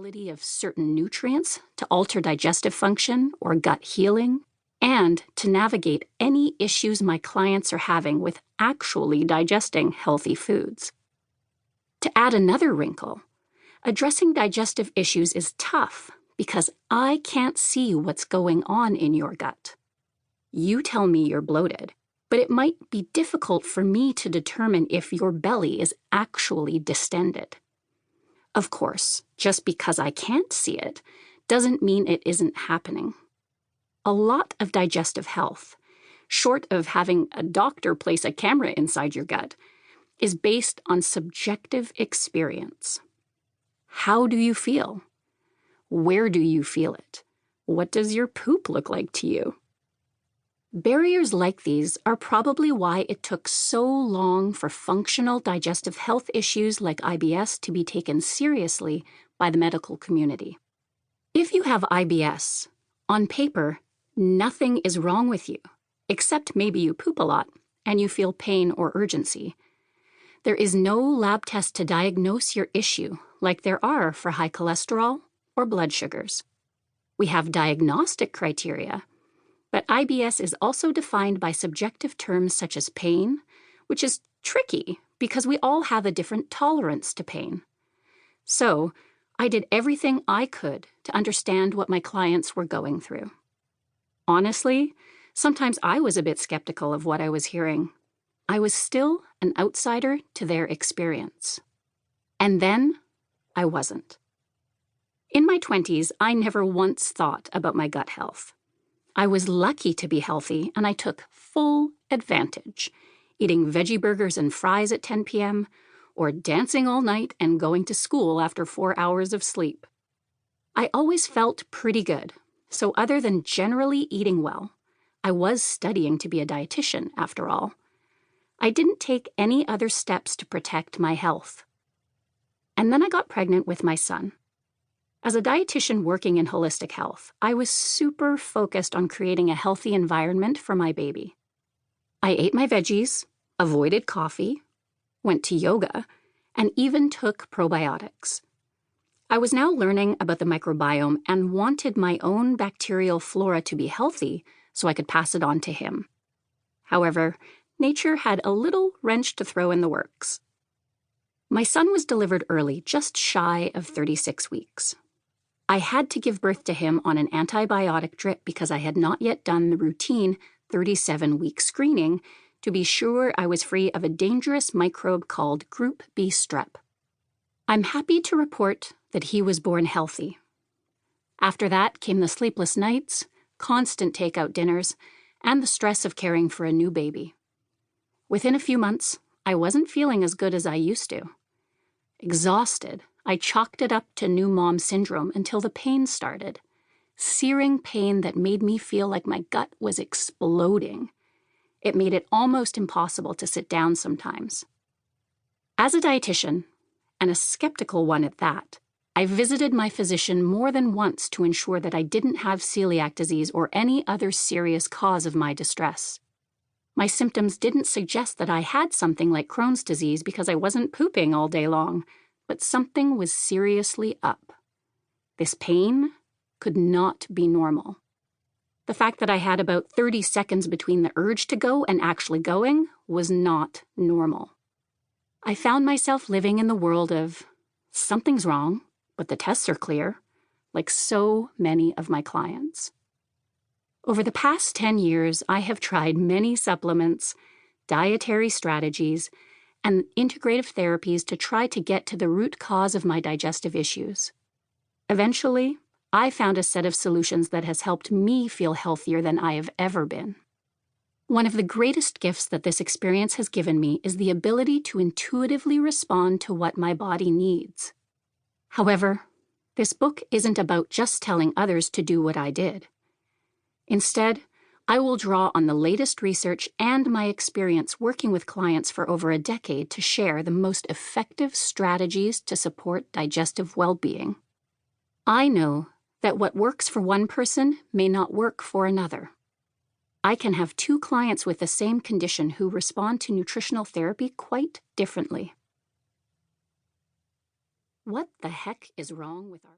ability of certain nutrients to alter digestive function or gut healing, and to navigate any issues my clients are having with actually digesting healthy foods. To add another wrinkle, addressing digestive issues is tough because I can't see what's going on in your gut. You tell me you're bloated, but it might be difficult for me to determine if your belly is actually distended. Of course, just because I can't see it doesn't mean it isn't happening. A lot of digestive health, short of having a doctor place a camera inside your gut, is based on subjective experience. How do you feel? Where do you feel it? What does your poop look like to you? Barriers like these are probably why it took so long for functional digestive health issues like IBS to be taken seriously by the medical community. If you have IBS, on paper, nothing is wrong with you, except maybe you poop a lot and you feel pain or urgency. There is no lab test to diagnose your issue like there are for high cholesterol or blood sugars. We have diagnostic criteria, but IBS is also defined by subjective terms such as pain, which is tricky because we all have a different tolerance to pain. So, I did everything I could to understand what my clients were going through. Honestly, sometimes I was a bit skeptical of what I was hearing. I was still an outsider to their experience. And then, I wasn't. In my 20s, I never once thought about my gut health. I was lucky to be healthy, and I took full advantage, eating veggie burgers and fries at 10 p.m., or dancing all night and going to school after 4 hours of sleep. I always felt pretty good, so other than generally eating well, I was studying to be a dietitian after all. I didn't take any other steps to protect my health. And then I got pregnant with my son. As a dietitian working in holistic health, I was super focused on creating a healthy environment for my baby. I ate my veggies, avoided coffee, went to yoga, and even took probiotics. I was now learning about the microbiome and wanted my own bacterial flora to be healthy so I could pass it on to him. However, nature had a little wrench to throw in the works. My son was delivered early, just shy of 36 weeks. I had to give birth to him on an antibiotic drip because I had not yet done the routine 37-week screening to be sure I was free of a dangerous microbe called Group B strep. I'm happy to report that he was born healthy. After that came the sleepless nights, constant takeout dinners, and the stress of caring for a new baby. Within a few months, I wasn't feeling as good as I used to. Exhausted, I chalked it up to new mom syndrome until the pain started. Searing pain that made me feel like my gut was exploding. It made it almost impossible to sit down sometimes. As a dietitian, and a skeptical one at that, I visited my physician more than once to ensure that I didn't have celiac disease or any other serious cause of my distress. My symptoms didn't suggest that I had something like Crohn's disease because I wasn't pooping all day long, but something was seriously up. This pain could not be normal. The fact that I had about 30 seconds between the urge to go and actually going was not normal. I found myself living in the world of, something's wrong, but the tests are clear, like so many of my clients. Over the past 10 years, I have tried many supplements, dietary strategies, and integrative therapies to try to get to the root cause of my digestive issues. Eventually, I found a set of solutions that has helped me feel healthier than I have ever been. One of the greatest gifts that this experience has given me is the ability to intuitively respond to what my body needs. However, this book isn't about just telling others to do what I did. Instead, I will draw on the latest research and my experience working with clients for over a decade to share the most effective strategies to support digestive well-being. I know that what works for one person may not work for another. I can have 2 clients with the same condition who respond to nutritional therapy quite differently. What the heck is wrong with our